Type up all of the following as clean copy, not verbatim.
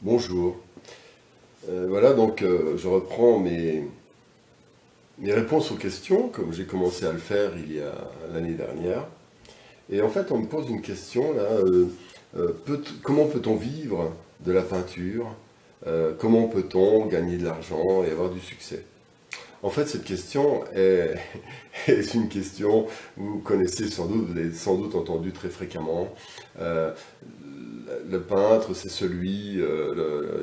Bonjour. Voilà, donc je reprends mes réponses aux questions, comme j'ai commencé à le faire il y a l'année dernière. Et en fait, on me pose une question là, comment peut-on vivre de la peinture? Comment peut-on gagner de l'argent et avoir du succès? En fait, cette question est, est une question, vous connaissez sans doute, vous l'avez sans doute entendu très fréquemment. Euh, le peintre, c'est celui,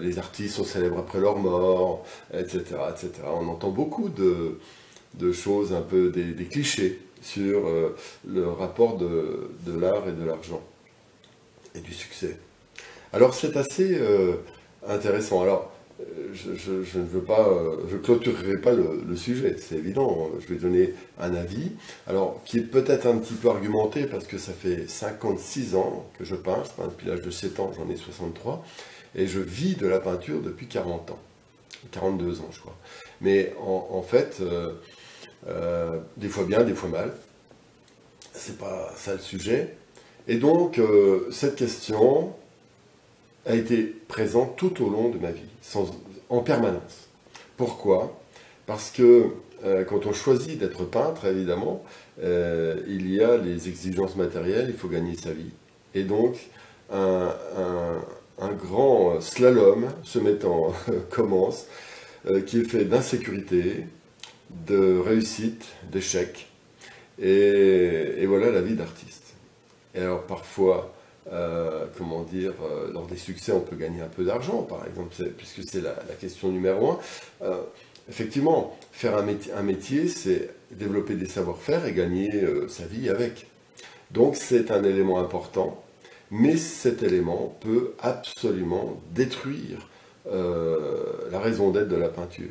les artistes sont célèbres après leur mort, etc., etc. On entend beaucoup de choses, un peu des clichés sur le rapport de l'art et de l'argent et du succès. Alors c'est assez intéressant. Alors je ne veux pas, je clôturerai pas le sujet, c'est évident. Je vais donner un avis, alors qui est peut-être un petit peu argumenté parce que ça fait 56 ans que je peins. Je peins depuis l'âge de 7 ans, j'en ai 63, et je vis de la peinture depuis 40 ans, 42 ans je crois. Mais en fait, des fois bien, des fois mal. C'est pas ça le sujet. Et donc cette question a été présent tout au long de ma vie, en permanence. Pourquoi? Parce que quand on choisit d'être peintre, évidemment, il y a les exigences matérielles, il faut gagner sa vie. Et donc, un grand slalom se commence, qui est fait d'insécurité, de réussite, d'échec. Et voilà la vie d'artiste. Et alors parfois, comment dire, lors des succès, on peut gagner un peu d'argent, par exemple, puisque c'est la question numéro un. Effectivement, faire un métier, c'est développer des savoir-faire et gagner sa vie avec. Donc c'est un élément important, mais cet élément peut absolument détruire la raison d'être de la peinture.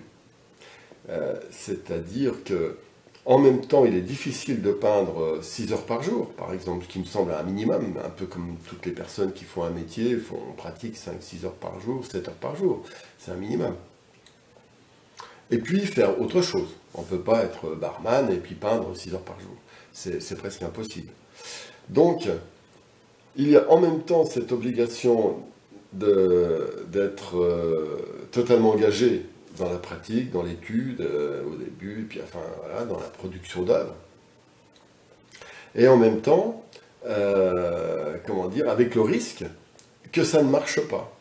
C'est-à-dire que en même temps, il est difficile de peindre 6 heures par jour, par exemple, ce qui me semble un minimum, un peu comme toutes les personnes qui font un métier, on pratique 5-6 heures par jour, 7 heures par jour, c'est un minimum. Et puis faire autre chose. On ne peut pas être barman et puis peindre 6 heures par jour. C'est presque impossible. Donc, il y a en même temps cette obligation d'être totalement engagé dans la pratique, dans l'étude, au début, puis enfin voilà, dans la production d'œuvres. Et en même temps, comment dire, avec le risque que ça ne marche pas.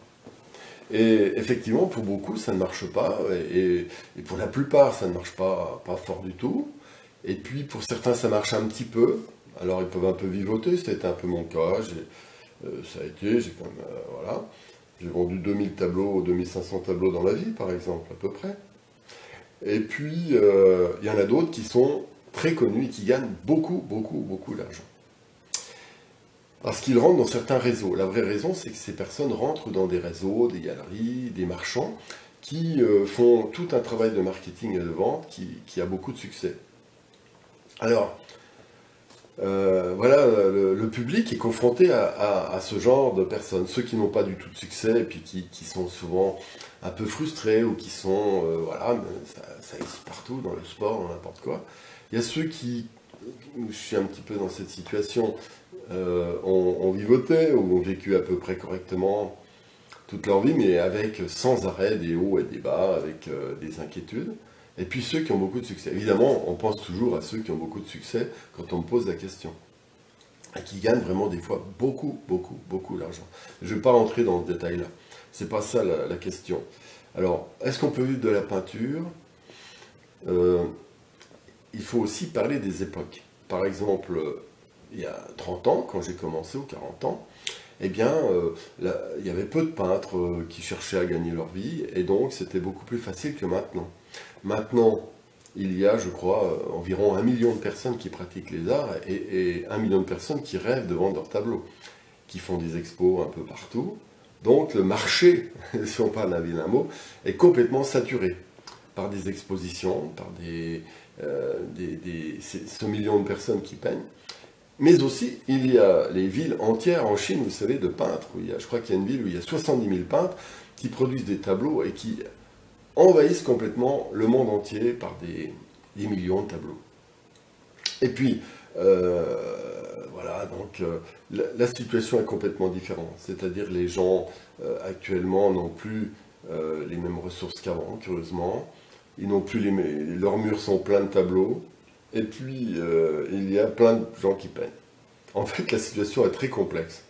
Et effectivement, pour beaucoup, ça ne marche pas, et pour la plupart, ça ne marche pas fort du tout. Et puis, pour certains, ça marche un petit peu. Alors, ils peuvent un peu vivoter, c'était un peu mon cas. Ça a été, j'ai quand même, voilà. J'ai vendu 2000 tableaux, 2500 tableaux dans la vie, par exemple, à peu près. Et puis, il y en a d'autres qui sont très connus et qui gagnent beaucoup, beaucoup, beaucoup d'argent. Parce qu'ils rentrent dans certains réseaux. La vraie raison, c'est que ces personnes rentrent dans des réseaux, des galeries, des marchands, qui font tout un travail de marketing et de vente qui a beaucoup de succès. Alors, voilà, le public est confronté à ce genre de personnes, ceux qui n'ont pas du tout de succès et puis qui sont souvent un peu frustrés ou qui sont, voilà, ça existe partout dans le sport, dans n'importe quoi. Il y a ceux je suis un petit peu dans cette situation, ont vivoté ou ont vécu à peu près correctement toute leur vie, mais avec sans arrêt des hauts et des bas, avec des inquiétudes. Et puis ceux qui ont beaucoup de succès. Évidemment, on pense toujours à ceux qui ont beaucoup de succès quand on me pose la question. Et qui gagnent vraiment des fois beaucoup, beaucoup, beaucoup d'argent. Je ne vais pas rentrer dans ce détail-là. C'est pas ça la question. Alors, est-ce qu'on peut vivre de la peinture? Il faut aussi parler des époques. Par exemple, il y a 30 ans, quand j'ai commencé, ou 40 ans, eh bien, il y avait peu de peintres qui cherchaient à gagner leur vie, et donc c'était beaucoup plus facile que maintenant. Maintenant, il y a, je crois, environ 1 million de personnes qui pratiquent les arts et 1 million de personnes qui rêvent de vendre leurs tableaux, qui font des expos un peu partout. Donc le marché, si on parle d'un vilain mot, est complètement saturé par des expositions, par ce million de personnes qui peignent. Mais aussi, il y a les villes entières en Chine, vous savez, de peintres. Je crois qu'il y a une ville où il y a 70 000 peintres qui produisent des tableaux et qui envahissent complètement le monde entier par des millions de tableaux. Et puis, voilà, donc la situation est complètement différente. C'est-à-dire les gens actuellement n'ont plus les mêmes ressources qu'avant, curieusement. Ils n'ont plus leurs murs sont pleins de tableaux. Et puis, il y a plein de gens qui peignent. En fait, la situation est très complexe.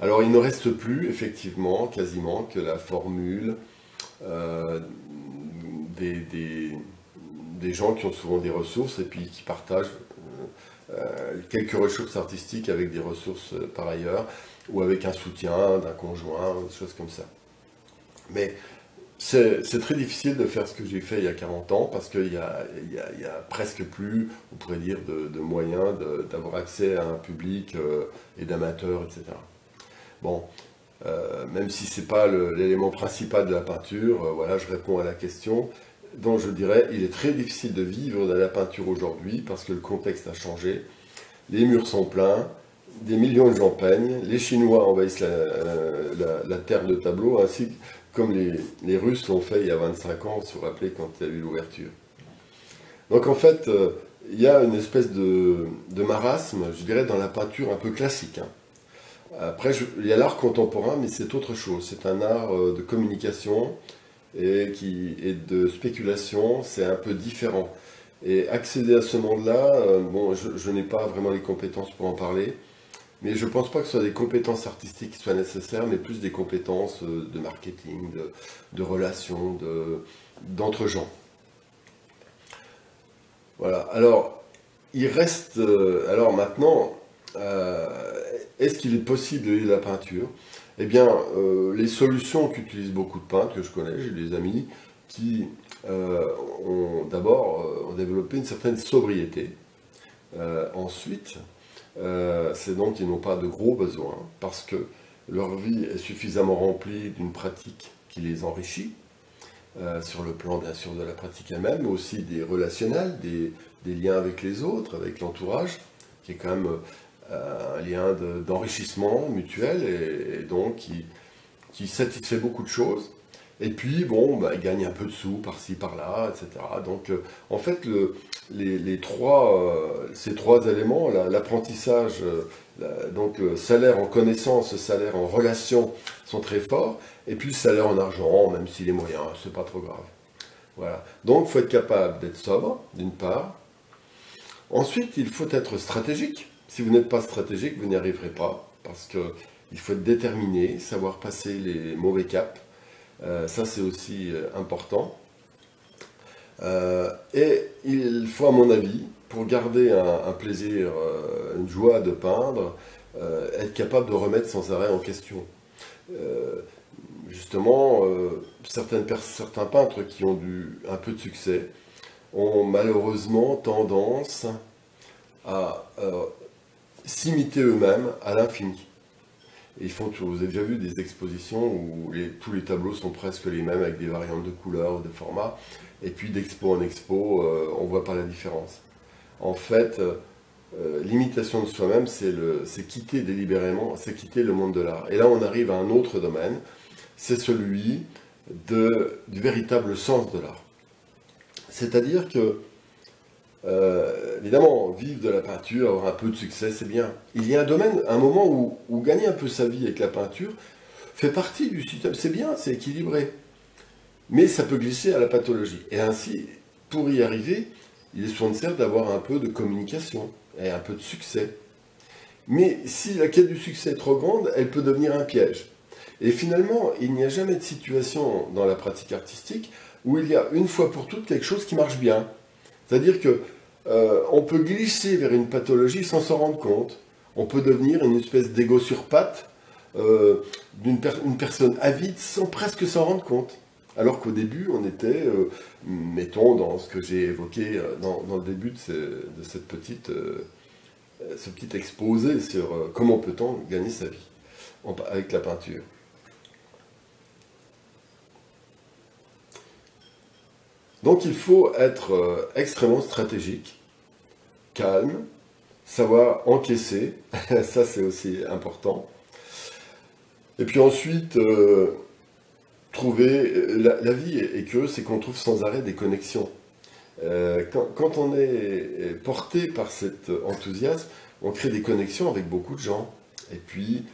Alors, il ne reste plus, effectivement, quasiment, que la formule euh, des gens qui ont souvent des ressources et puis qui partagent quelques ressources artistiques avec des ressources par ailleurs, ou avec un soutien d'un conjoint, des choses comme ça. Mais c'est très difficile de faire ce que j'ai fait il y a 40 ans, parce qu'il y a presque plus, on pourrait dire, de moyens d'avoir accès à un public et d'amateurs, etc. Bon, même si c'est pas l'élément principal de la peinture, voilà, je réponds à la question. Donc je dirais, il est très difficile de vivre de la peinture aujourd'hui parce que le contexte a changé. Les murs sont pleins, des millions de gens peignent, les Chinois envahissent la terre de tableaux, ainsi comme les Russes l'ont fait il y a 25 ans, si vous vous rappelez, quand il y a eu l'ouverture. Donc en fait, il y a une espèce de marasme, je dirais, dans la peinture un peu classique, hein. Après, il y a l'art contemporain, mais c'est autre chose. C'est un art de communication et de spéculation, c'est un peu différent. Et accéder à ce monde-là, bon, je n'ai pas vraiment les compétences pour en parler, mais je ne pense pas que ce soit des compétences artistiques qui soient nécessaires, mais plus des compétences de marketing, de relations, d'entre gens. Voilà. Alors, il reste. Alors maintenant, est-ce qu'il est possible de lire la peinture? Eh bien, les solutions qu'utilisent beaucoup de peintres que je connais, j'ai des amis qui ont d'abord ont développé une certaine sobriété. Ensuite, c'est donc qu'ils n'ont pas de gros besoins parce que leur vie est suffisamment remplie d'une pratique qui les enrichit, sur le plan bien sûr de la pratique elle-même, mais aussi des relationnels, des liens avec les autres, avec l'entourage, qui est quand même un lien d'enrichissement mutuel et donc qui satisfait beaucoup de choses. Et puis, bon, bah, ils gagnent un peu de sous par-ci, par-là, etc. Donc, en fait, ces trois éléments, l'apprentissage, donc le salaire en connaissance, le salaire en relation sont très forts, et puis le salaire en argent, même s'il est moyen, c'est pas trop grave. Voilà. Donc, il faut être capable d'être sobre, d'une part. Ensuite, il faut être stratégique. Si vous n'êtes pas stratégique, vous n'y arriverez pas, parce qu'il faut être déterminé, savoir passer les mauvais caps. Ça, c'est aussi important. Et il faut, à mon avis, pour garder un plaisir, une joie de peindre, être capable de remettre sans arrêt en question. Justement, certains peintres qui ont eu un peu de succès ont malheureusement tendance à s'imiter eux-mêmes à l'infini. Vous avez déjà vu des expositions où tous les tableaux sont presque les mêmes avec des variantes de couleurs, de formats, et puis d'expo en expo, on ne voit pas la différence. En fait, l'imitation de soi-même, c'est quitter délibérément, c'est quitter le monde de l'art. Et là, on arrive à un autre domaine, c'est celui du véritable sens de l'art. C'est-à-dire que évidemment, vivre de la peinture, avoir un peu de succès, c'est bien. Il y a un moment où gagner un peu sa vie avec la peinture fait partie du système. C'est bien, c'est équilibré. Mais ça peut glisser à la pathologie. Et ainsi, pour y arriver, il est souvent nécessaire d'avoir un peu de communication et un peu de succès. Mais si la quête du succès est trop grande, elle peut devenir un piège. Et finalement, il n'y a jamais de situation dans la pratique artistique où il y a une fois pour toutes quelque chose qui marche bien. C'est-à-dire que on peut glisser vers une pathologie sans s'en rendre compte. On peut devenir une espèce d'égo sur pattes, une personne avide sans presque s'en rendre compte. Alors qu'au début, on était, mettons, dans ce que j'ai évoqué dans le début de ce petit exposé sur comment peut-on gagner sa vie avec la peinture. Donc il faut être extrêmement stratégique, calme, savoir encaisser, ça c'est aussi important. Et puis ensuite, trouver, la vie est curieuse, c'est qu'on trouve sans arrêt des connexions. Quand on est porté par cet enthousiasme, on crée des connexions avec beaucoup de gens. Et puis,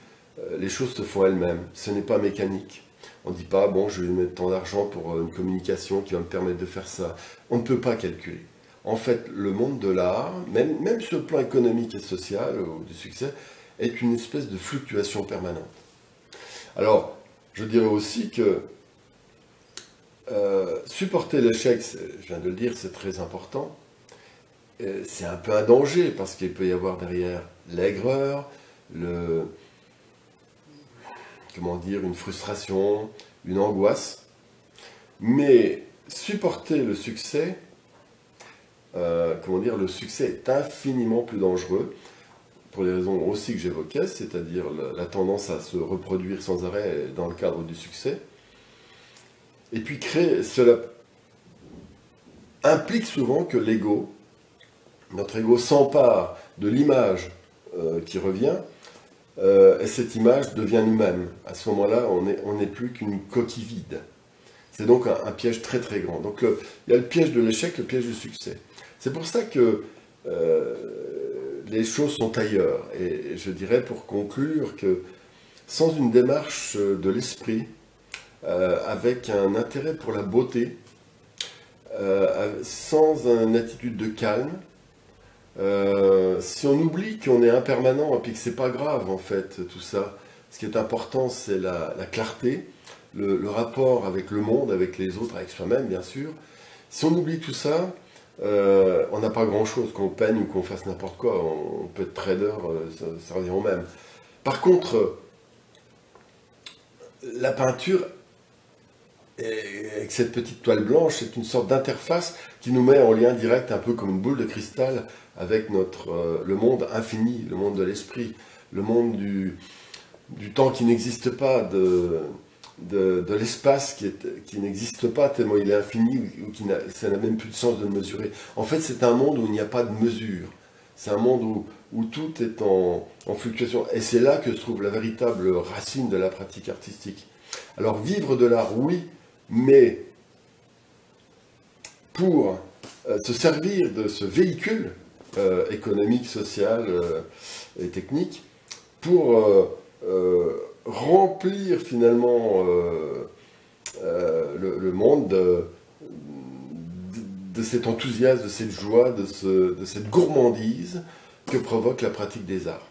les choses se font elles-mêmes. Ce n'est pas mécanique. On ne dit pas, bon, je vais mettre tant d'argent pour une communication qui va me permettre de faire ça. On ne peut pas calculer. En fait, le monde de l'art, même sur le plan économique et social, ou du succès, est une espèce de fluctuation permanente. Alors, je dirais aussi que supporter l'échec, je viens de le dire, c'est très important. C'est un peu un danger, parce qu'il peut y avoir derrière l'aigreur, comment dire, une frustration, une angoisse. Mais supporter le succès, comment dire, le succès est infiniment plus dangereux, pour les raisons aussi que j'évoquais, c'est-à-dire la tendance à se reproduire sans arrêt dans le cadre du succès. Et puis cela implique souvent que notre ego s'empare de l'image qui revient, et cette image devient nous-mêmes. À ce moment-là, on n'est plus qu'une coquille vide. C'est donc un piège très très grand. Donc il y a le piège de l'échec, le piège du succès. C'est pour ça que les choses sont ailleurs. Et je dirais pour conclure que sans une démarche de l'esprit, avec un intérêt pour la beauté, sans une attitude de calme, si on oublie qu'on est impermanent et puis que c'est pas grave en fait tout ça, ce qui est important c'est la clarté, le rapport avec le monde, avec les autres, avec soi-même bien sûr. Si on oublie tout ça, on n'a pas grand chose, qu'on peigne ou qu'on fasse n'importe quoi, on peut être trader, ça revient au même. Par contre, la peinture, avec cette petite toile blanche, c'est une sorte d'interface qui nous met en lien direct, un peu comme une boule de cristal, avec le monde infini, le monde de l'esprit, le monde du temps qui n'existe pas, de l'espace qui n'existe pas tellement il est infini, ou ça n'a même plus de sens de le mesurer. En fait, c'est un monde où il n'y a pas de mesure. C'est un monde où tout est en fluctuation. Et c'est là que se trouve la véritable racine de la pratique artistique. Alors, vivre de l'art, oui, mais pour se servir de ce véhicule économique, social et technique, pour remplir finalement le monde de cet enthousiasme, de cette joie, de cette gourmandise que provoque la pratique des arts.